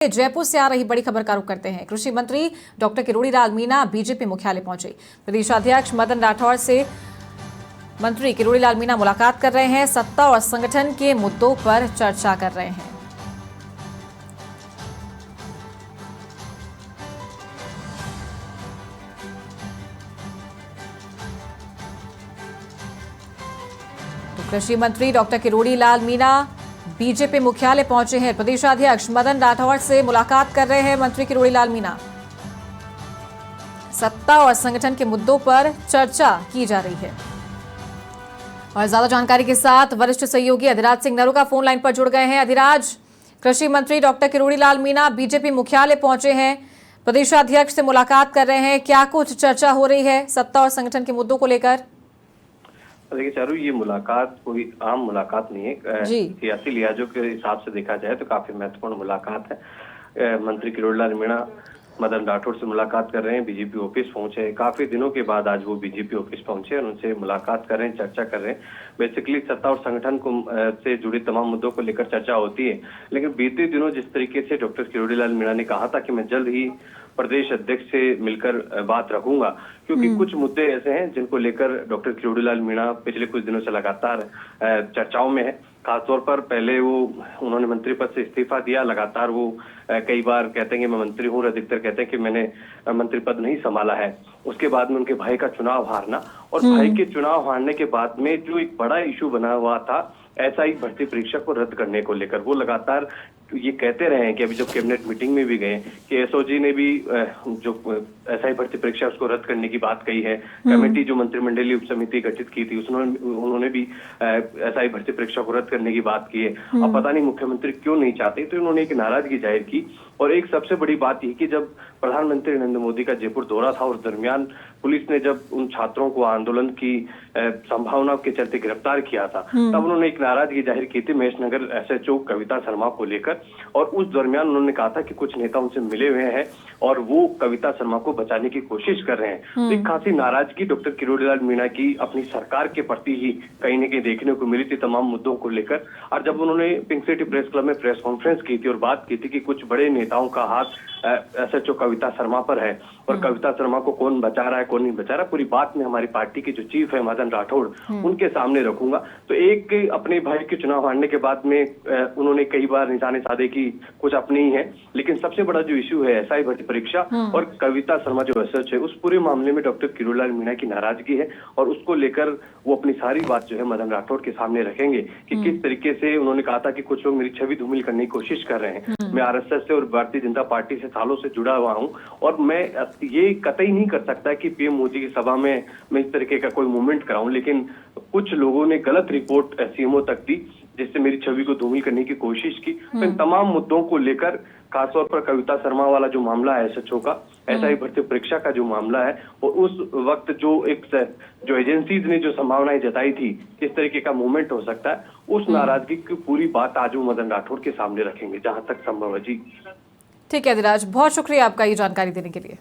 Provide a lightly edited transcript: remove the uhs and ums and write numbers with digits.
जयपुर से आ रही बड़ी खबर का रुख करते हैं। कृषि मंत्री डॉक्टर किरोड़ीलाल मीणा बीजेपी मुख्यालय पहुंचे। प्रदेशाध्यक्ष मदन राठौड़ से मंत्री किरोड़ीलाल मीणा मुलाकात कर रहे हैं। सत्ता और संगठन के मुद्दों पर चर्चा कर रहे हैं। तो कृषि मंत्री डॉक्टर किरोड़ीलाल मीणा बीजेपी मुख्यालय पहुंचे हैं। प्रदेशाध्यक्ष मदन राठौड़ से मुलाकात कर रहे हैं मंत्री किरोड़ीलाल मीणा। सत्ता और संगठन के मुद्दों पर चर्चा की जा रही है। और ज्यादा जानकारी के साथ वरिष्ठ सहयोगी अधिराज सिंह नरोका फोन लाइन पर जुड़ गए हैं। अधिराज, कृषि मंत्री डॉक्टर किरोड़ीलाल मीणा बीजेपी मुख्यालय पहुंचे हैं, प्रदेशाध्यक्ष से मुलाकात कर रहे हैं। क्या कुछ चर्चा हो रही है सत्ता और संगठन के मुद्दों को लेकर? देखिए चारू, ये मुलाकात कोई आम मुलाकात नहीं है। सियासी लिहाजों के हिसाब से देखा जाए तो काफी महत्वपूर्ण मुलाकात है। मंत्री किरोड़ीलाल मीणा मदन राठौड़ से मुलाकात कर रहे हैं, बीजेपी ऑफिस पहुंचे हैं। काफी दिनों के बाद आज वो बीजेपी ऑफिस पहुंचे और उनसे मुलाकात कर रहे हैं, चर्चा कर रहे हैं। बेसिकली सत्ता और संगठन को से जुड़े तमाम मुद्दों को लेकर चर्चा होती है, लेकिन बीते दिनों जिस तरीके से डॉक्टर किरोड़ीलाल मीणा ने कहा था कि मैं जल्द ही प्रदेश अध्यक्ष से मिलकर बात रखूंगा, क्योंकि कुछ मुद्दे ऐसे हैं जिनको लेकर डॉक्टर किरोड़ीलाल मीणा पिछले कुछ दिनों से लगातार चर्चाओं में है। खासतौर पर पहले उन्होंने मंत्री पद से इस्तीफा दिया, लगातार वो कई बार कहते हैं कि मैं मंत्री हूँ, अधिकतर कहते हैं कि मैंने मंत्री पद नहीं संभाला है। उसके बाद में उनके भाई का चुनाव हारना और भाई के चुनाव हारने के बाद में जो एक बड़ा इशू बना हुआ था एसआई भर्ती परीक्षा को रद्द करने को लेकर, वो लगातार ये कहते रहे हैं कि अभी जब कैबिनेट मीटिंग में भी गए कि एसओजी ने भी जो एसआई भर्ती परीक्षा उसको रद्द करने की बात कही है। कमेटी जो मंत्रिमंडलीय उप समिति गठित की थी उन्होंने भी एसआई भर्ती परीक्षा को रद्द करने की बात की है। अब पता नहीं मुख्यमंत्री क्यों नहीं चाहते, तो इन्होंने एक नाराजगी जाहिर की। और एक सबसे बड़ी बात ये कि जब प्रधानमंत्री नरेंद्र मोदी का जयपुर दौरा था और दरमियान पुलिस ने जब उन छात्रों को आंदोलन की संभावना के चलते गिरफ्तार किया था, तब उन्होंने एक नाराजगी जाहिर की थी महेशनगर एसएचओ कविता शर्मा को लेकर। और उस दरमियान उन्होंने कहा था कि कुछ नेता उनसे मिले हुए हैं और वो कविता शर्मा को बचाने की कोशिश कर रहे हैं। एक खासी नाराजगी डॉक्टर किरोड़ीलाल मीणा की अपनी सरकार के प्रति ही कहीं न कहीं देखने को मिली थी तमाम मुद्दों को लेकर। और जब उन्होंने पिंक सिटी प्रेस क्लब में प्रेस कॉन्फ्रेंस की थी और बात की थी कि कुछ बड़े नेताओं का हाथ एसएचओ कविता शर्मा पर है और कविता शर्मा को कौन बचा रहा है कौन नहीं बचा रहा, पूरी बात में हमारी पार्टी के जो चीफ है मदन राठौड़ उनके सामने रखूंगा। तो एक अपने भाई के चुनाव हारने के बाद में उन्होंने कई बार निशाने साधे कि कुछ अपने ही है, लेकिन सबसे बड़ा जो इश्यू है एसआई भर्ती परीक्षा और कविता शर्मा जो एसएच है, उस पूरे मामले में डॉक्टर किरोड़ीलाल मीणा की नाराजगी है और उसको लेकर वो अपनी सारी बात जो है मदन राठौड़ के सामने रखेंगे कि किस तरीके से उन्होंने कहा था कि कुछ लोग मेरी छवि धूमिल करने की कोशिश कर रहे हैं। मैं आरएसएस से और भारतीय जनता पार्टी से सालों से जुड़ा हुआ हूं और मैं ये कतई नहीं कर सकता कि पीएम मोदी की सभा में मैं इस तरीके का कोई मूवमेंट कराऊं, लेकिन कुछ लोगों ने गलत रिपोर्ट सीएमओ तक दी जिससे मेरी छवि को धूमिल करने की कोशिश की। तो इन तमाम मुद्दों को लेकर खासतौर पर कविता शर्मा वाला जो मामला है एसएचओ का, एसआई भर्ती परीक्षा का जो मामला है, और उस वक्त जो एजेंसीज ने जो संभावनाएं जताई थी किस तरीके का मूवमेंट हो सकता है, उस नाराजगी की पूरी बात आज वो मदन राठौड़ के सामने रखेंगे जहां तक संभव है। जी ठीक है अधिराज, बहुत शुक्रिया आपका ये जानकारी देने के लिए।